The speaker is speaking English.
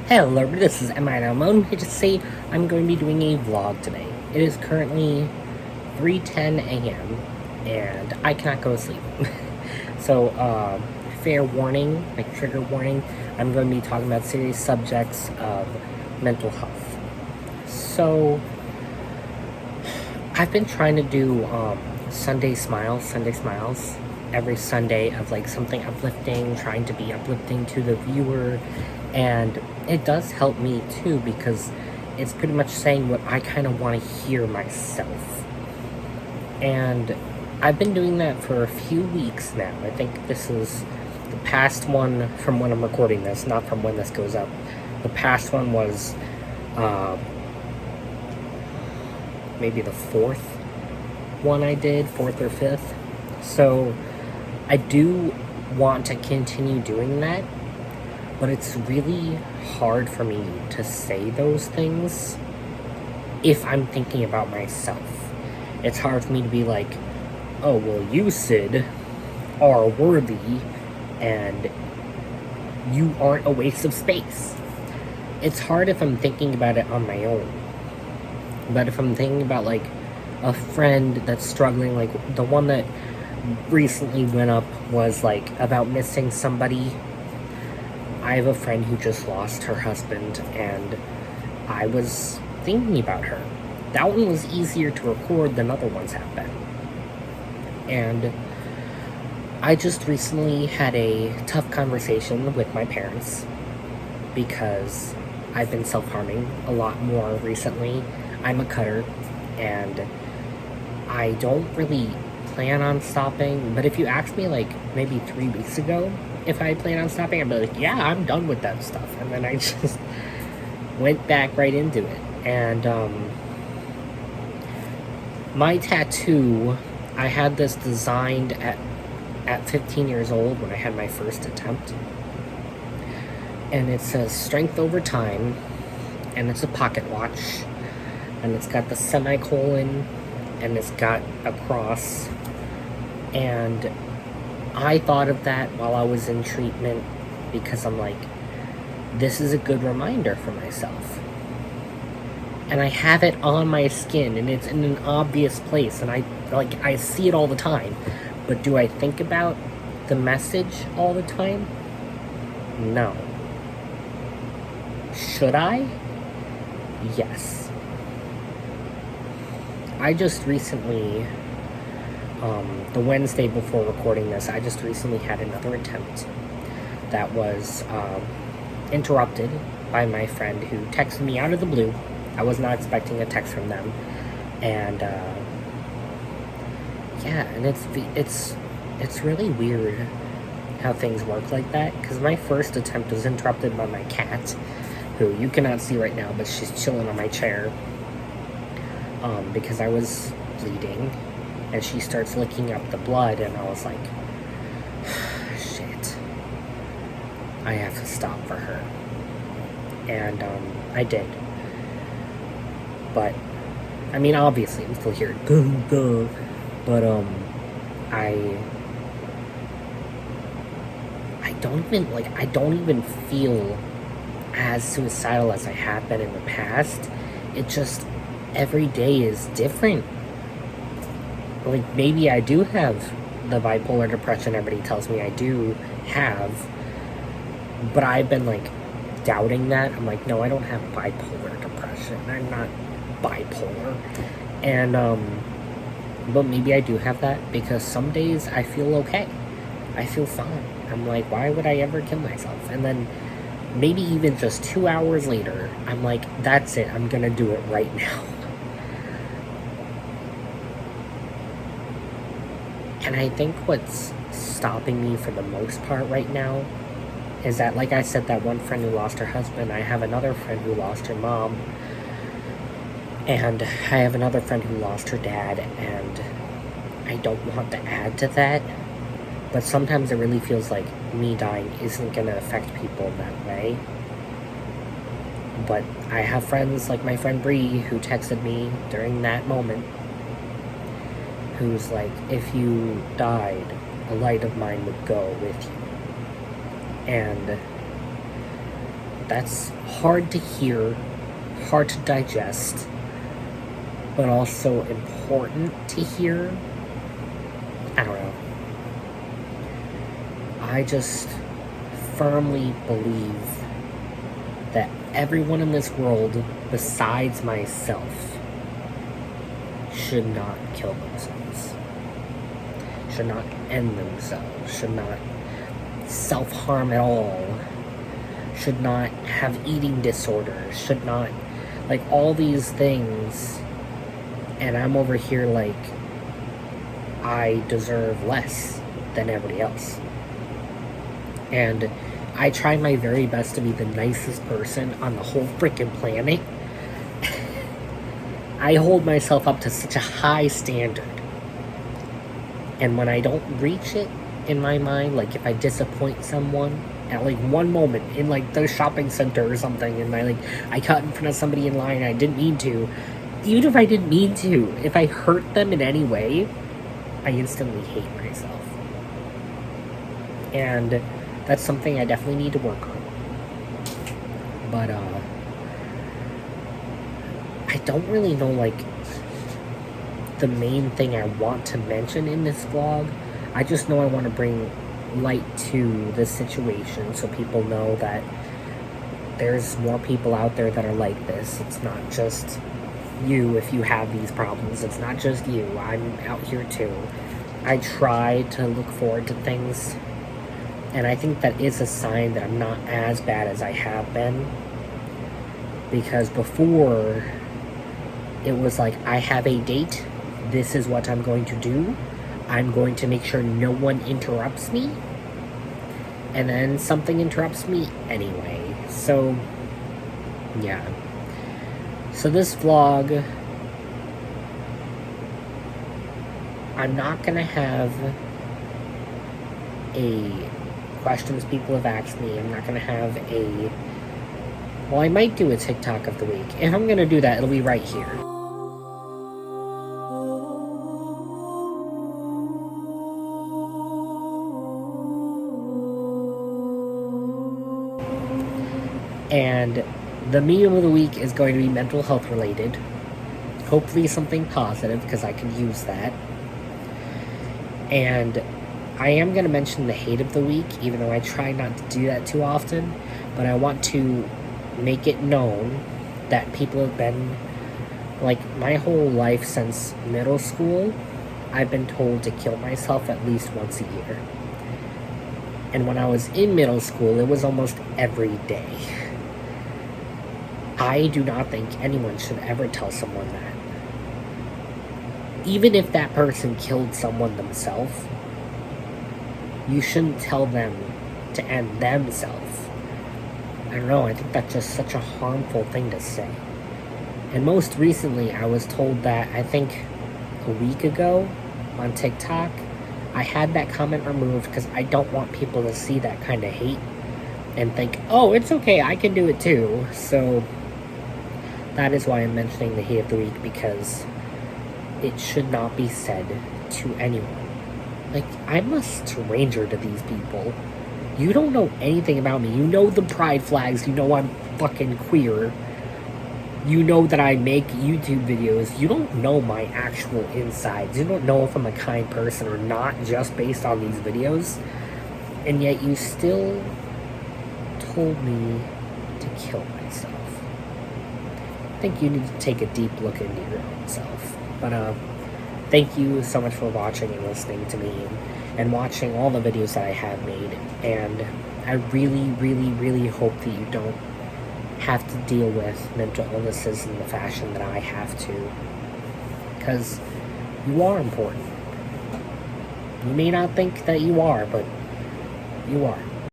Hello, this is Emma Ramon. I just say I'm going to be doing a vlog today. It is currently 3:10 a.m. and I cannot go to sleep. So, fair warning, like trigger warning, I'm going to be talking about serious subjects of mental health. So, I've been trying to do Sunday Smiles every Sunday of like something uplifting, trying to be uplifting to the viewer, and it does help me too because it's pretty much saying what I kind of want to hear myself. And I've been doing that for a few weeks now. I think this is the past one from when I'm recording this, not from when this goes up. The past one was maybe the fourth one I did, fourth or fifth. So I do want to continue doing that, but it's really hard for me to say those things if I'm thinking about myself. It's hard for me to be like, oh, well, you, Sid, are worthy and you aren't a waste of space. It's hard if I'm thinking about it on my own. But if I'm thinking about, like, a friend that's struggling, like, the one that recently went up was, like, about missing somebody. I have a friend who just lost her husband, and I was thinking about her. That one was easier to record than other ones have been. And I just recently had a tough conversation with my parents because I've been self-harming a lot more recently. I'm a cutter, and I don't really plan on stopping, but if you asked me, like, maybe 3 weeks ago if I plan on stopping, I'd be like, yeah, I'm done with that stuff, and then I just went back right into it. And my tattoo, I had this designed at 15 years old when I had my first attempt, and it says strength over time, and it's a pocket watch, and it's got the semicolon, and it's got a cross. And I thought of that while I was in treatment because I'm like, this is a good reminder for myself. And I have it on my skin, and it's in an obvious place, and I see it all the time. But do I think about the message all the time? No. Should I? Yes. I just recently, the Wednesday before recording this, I just recently had another attempt that was interrupted by my friend who texted me out of the blue. I was not expecting a text from them. And, yeah, and it's really weird how things work like that, because my first attempt was interrupted by my cat, who you cannot see right now, but she's chilling on my chair, because I was bleeding, and she starts licking up the blood, and I was like, shit, I have to stop for her. And I did. But I mean, obviously I'm still here, but I don't even feel as suicidal as I have been in the past. It just, every day is different. Like, maybe I do have the bipolar depression everybody tells me I do have, but I've been, like, doubting that. I'm like, no, I don't have bipolar depression. I'm not bipolar. And, but maybe I do have that, because some days I feel okay. I feel fine. I'm like, why would I ever kill myself? And then maybe even just 2 hours later, I'm like, that's it, I'm gonna do it right now. And I think what's stopping me for the most part right now is that, like I said, that one friend who lost her husband, I have another friend who lost her mom, and I have another friend who lost her dad, and I don't want to add to that, but sometimes it really feels like me dying isn't going to affect people in that way. But I have friends like my friend Bree, who texted me during that moment, who's like, if you died, a light of mine would go with you. And that's hard to hear, hard to digest, but also important to hear. I don't know. I just firmly believe that everyone in this world, besides myself, should not kill themselves, should not end themselves, should not self-harm at all, should not have eating disorders, should not, like, all these things. And I'm over here like I deserve less than everybody else. And I try my very best to be the nicest person on the whole freaking planet. I hold myself up to such a high standard. And when I don't reach it in my mind, like if I disappoint someone at like one moment in like the shopping center or something, and I cut in front of somebody in line and I didn't mean to, even if I didn't mean to, if I hurt them in any way, I instantly hate myself. And that's something I definitely need to work on. But I don't really know like the main thing I want to mention in this vlog. I just know I want to bring light to this situation so people know that there's more people out there that are like this. It's not just you if you have these problems. It's not just you. I'm out here too. I try to look forward to things, and I think that is a sign that I'm not as bad as I have been. Because before, it was like, I have a date, this is what I'm going to do, I'm going to make sure no one interrupts me, and then something interrupts me anyway. So, yeah. So this vlog, I'm not gonna have a questions people have asked me. I'm not gonna have a, well, I might do a TikTok of the week. If I'm gonna do that, it'll be right here. And the meme of the week is going to be mental health related. Hopefully something positive, because I could use that. And I am going to mention the hate of the week, even though I try not to do that too often. But I want to make it known that people have been, like, my whole life since middle school, I've been told to kill myself at least once a year. And when I was in middle school, it was almost every day. I do not think anyone should ever tell someone that. Even if that person killed someone themselves, you shouldn't tell them to end themselves. I don't know, I think that's just such a harmful thing to say. And most recently, I was told that, I think a week ago on TikTok, I had that comment removed because I don't want people to see that kind of hate and think, oh, it's okay, I can do it too. So that is why I'm mentioning the hate of the week, because it should not be said to anyone. Like, I'm a stranger to these people. You don't know anything about me. You know the pride flags. You know I'm fucking queer. You know that I make YouTube videos. You don't know my actual insides. You don't know if I'm a kind person or not just based on these videos. And yet you still told me to kill myself. I think you need to take a deep look into your own self. But thank you so much for watching and listening to me and watching all the videos that I have made. And I really, really, really hope that you don't have to deal with mental illnesses in the fashion that I have to. Because you are important. You may not think that you are, but you are.